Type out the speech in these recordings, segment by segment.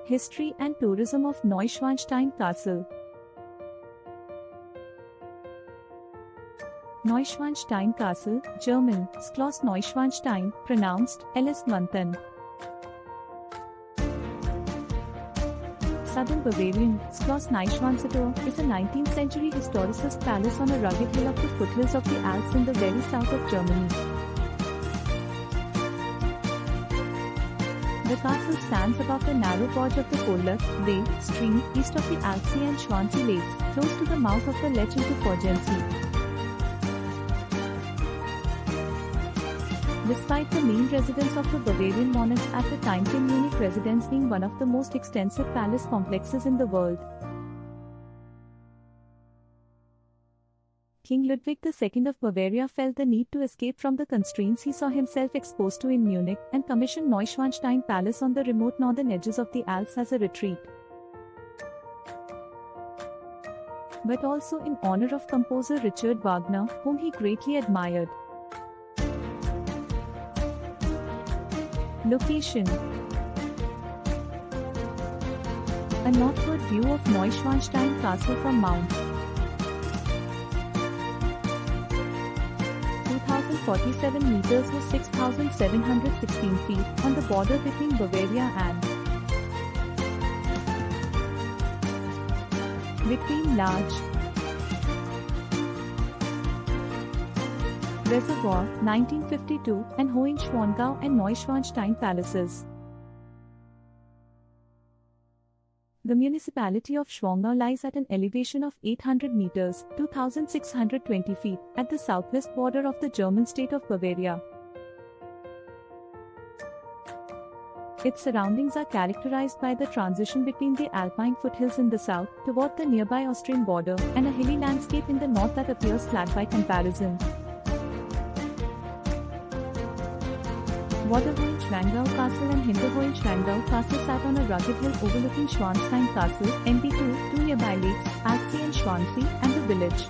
History and tourism of Neuschwanstein Castle. Neuschwanstein Castle, German, Schloss Neuschwanstein, pronounced Ellis-Wanten. Southern Bavarian, Schloss Neuschwanstein is a 19th century historicist palace on a rugged hill of the foothills of the Alps in the very south of Germany. The castle stands above the narrow gorge of the Koller Bay stream, east of the Alpsee and Schwansee lakes, close to the mouth of the Lech into Forgensee. Despite the main residence of the Bavarian monarchs at the time, King Munich residence being one of the most extensive palace complexes in the world. King Ludwig II of Bavaria felt the need to escape from the constraints he saw himself exposed to in Munich, and commissioned Neuschwanstein Palace on the remote northern edges of the Alps as a retreat. But also in honor of composer Richard Wagner, whom he greatly admired. Location: a northward view of Neuschwanstein Castle from Mount 2,047 meters or 6,716 feet on the border between Bavaria and between large Reservoir, 1952, and Hohenschwangau and Neuschwanstein palaces. The municipality of Schwangau lies at an elevation of 800 meters, 2,620 feet, at the southwest border of the German state of Bavaria. Its surroundings are characterized by the transition between the Alpine foothills in the south, toward the nearby Austrian border, and a hilly landscape in the north that appears flat by comparison. Vorder Hohenschwangau Castle and Hinter Hohenschwangau Castle sat on a rugged hill overlooking Schwanstein Castle, NB2, two nearby lakes, Alpsee and Schwansee, and the village.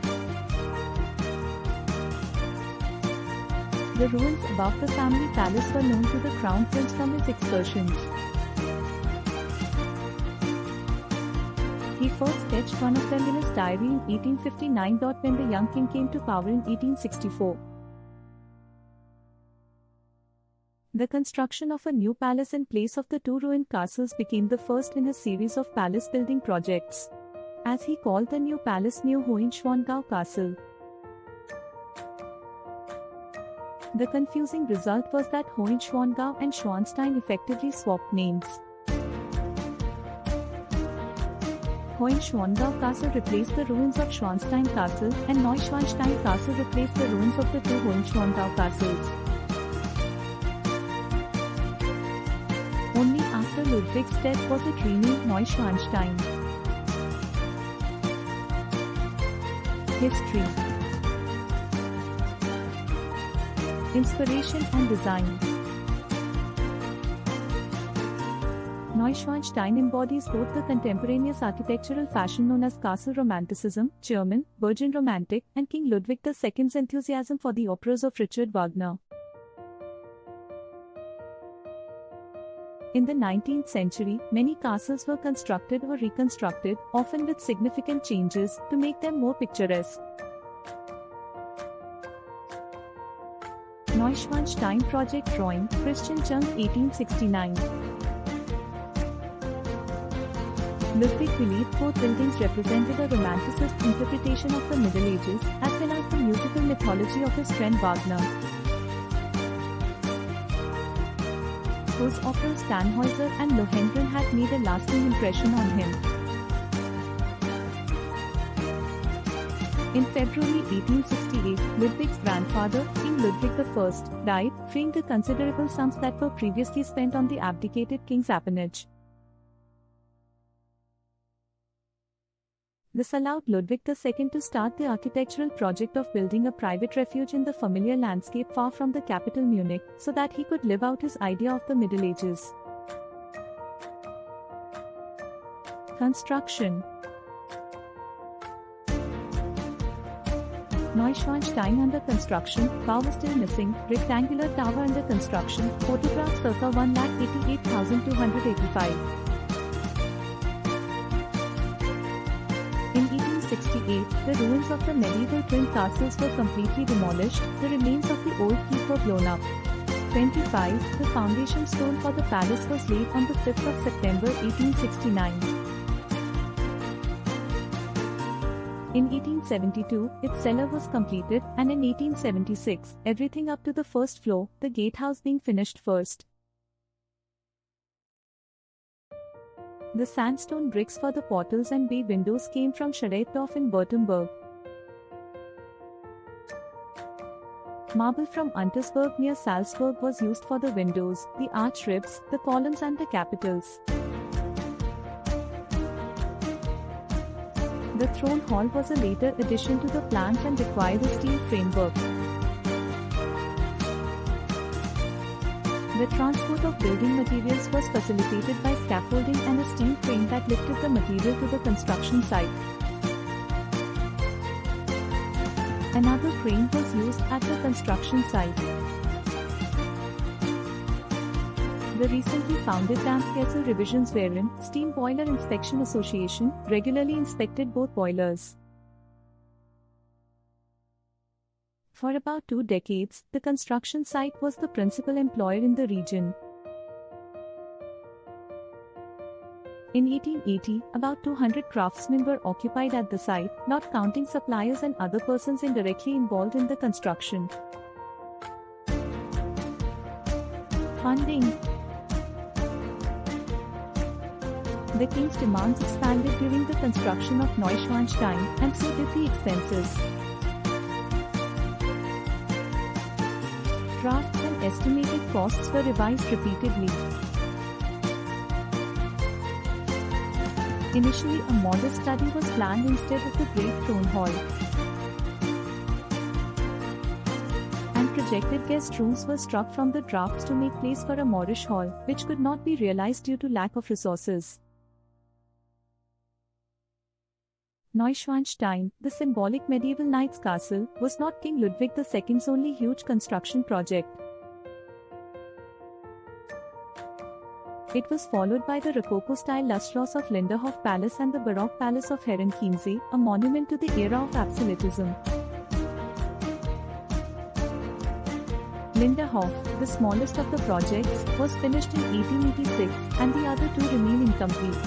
The ruins above the family palace were known to the Crown Prince from his excursions. He first sketched one of them in his diary in 1859. When the young king came to power in 1864. The construction of a new palace in place of the two ruined castles became the first in a series of palace building projects. As he called the new palace New Hohenschwangau Castle. The confusing result was that Hohenschwangau and Schwanstein effectively swapped names. Hohenschwangau Castle replaced the ruins of Schwanstein Castle, and Neuschwanstein Castle replaced the ruins of the two Hohenschwangau castles. Only after Ludwig's death was it renamed Neuschwanstein. History, inspiration and design. Neuschwanstein embodies both the contemporaneous architectural fashion known as Castle Romanticism, German, Virgin Romantic, and King Ludwig II's enthusiasm for the operas of Richard Wagner. In the 19th century, many castles were constructed or reconstructed, often with significant changes, to make them more picturesque. Neuschwanstein Project Drawing, Christian Jung, 1869. Ludwig believed both buildings represented a romanticist interpretation of the Middle Ages, as well as the musical mythology of his friend Wagner, whose operas Tannhäuser and Lohengrin had made a lasting impression on him. In February 1868, Ludwig's grandfather, King Ludwig I, died, freeing the considerable sums that were previously spent on the abdicated king's appanage. This allowed Ludwig II to start the architectural project of building a private refuge in the familiar landscape far from the capital Munich, so that he could live out his idea of the Middle Ages. Construction. Neuschwanstein under construction, bow still missing, rectangular tower under construction, photograph circa 1,88,285. 1868, the ruins of the medieval twin castles were completely demolished, the remains of the old keep were blown up. 25. The foundation stone for the palace was laid on the 5th of September 1869. In 1872, its cellar was completed, and in 1876, everything up to the first floor, the gatehouse being finished first. The sandstone bricks for the portals and bay windows came from Scharettdorf in Württemberg. Marble from Untersberg near Salzburg was used for the windows, the arch ribs, the columns and the capitals. The throne hall was a later addition to the plans and required a steel framework. The transport of building materials was facilitated by scaffolding and a steel crane that lifted the material to the construction site. Another crane was used at the construction site. The recently founded Dampfkessel revisions wherein Steam Boiler Inspection Association regularly inspected both boilers. For about 2 decades, the construction site was the principal employer in the region. In 1880, about 200 craftsmen were occupied at the site, not counting suppliers and other persons indirectly involved in the construction. Funding. The king's demands expanded during the construction of Neuschwanstein, and so did the expenses. Drafts and estimated costs were revised repeatedly. Initially, a modest study was planned instead of the Great Throne Hall, and projected guest rooms were struck from the drafts to make place for a Moorish hall, which could not be realized due to lack of resources. Neuschwanstein, the symbolic medieval knight's castle, was not King Ludwig II's only huge construction project. It was followed by the Rococo-style Lustschloss of Linderhof Palace and the Baroque Palace of Herrenchiemsee, a monument to the era of absolutism. Linderhof, the smallest of the projects, was finished in 1886, and the other two remain incomplete.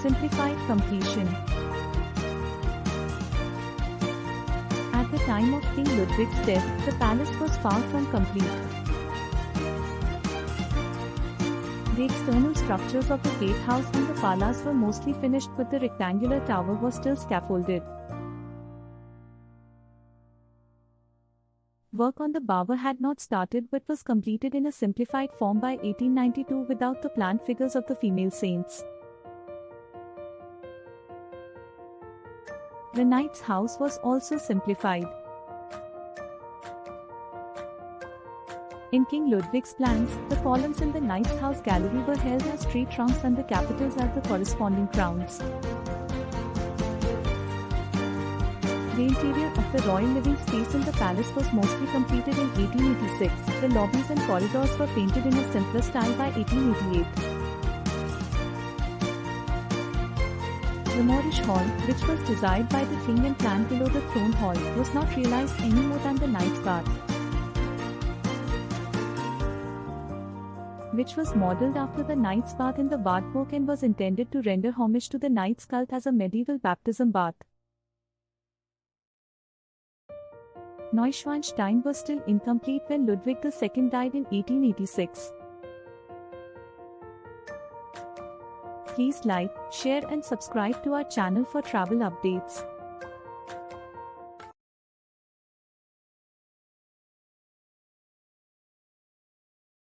Simplified completion. At the time of King Ludwig's death, the palace was far from complete. The external structures of the gatehouse and the palas were mostly finished, but the rectangular tower was still scaffolded. Work on the bower had not started but was completed in a simplified form by 1892 without the planned figures of the female saints. The knight's house was also simplified. In King Ludwig's plans, the columns in the knight's house gallery were held as tree trunks and the capitals as the corresponding crowns. The interior of the royal living space in the palace was mostly completed in 1886. The lobbies and corridors were painted in a simpler style by 1888. The Moorish Hall, which was designed by the king and planned below the throne hall, was not realized any more than the knight's bath, which was modelled after the knight's bath in the Wartburg and was intended to render homage to the knight's cult as a medieval baptism bath. Neuschwanstein was still incomplete when Ludwig II died in 1886. Please like, share and subscribe to our channel for travel updates.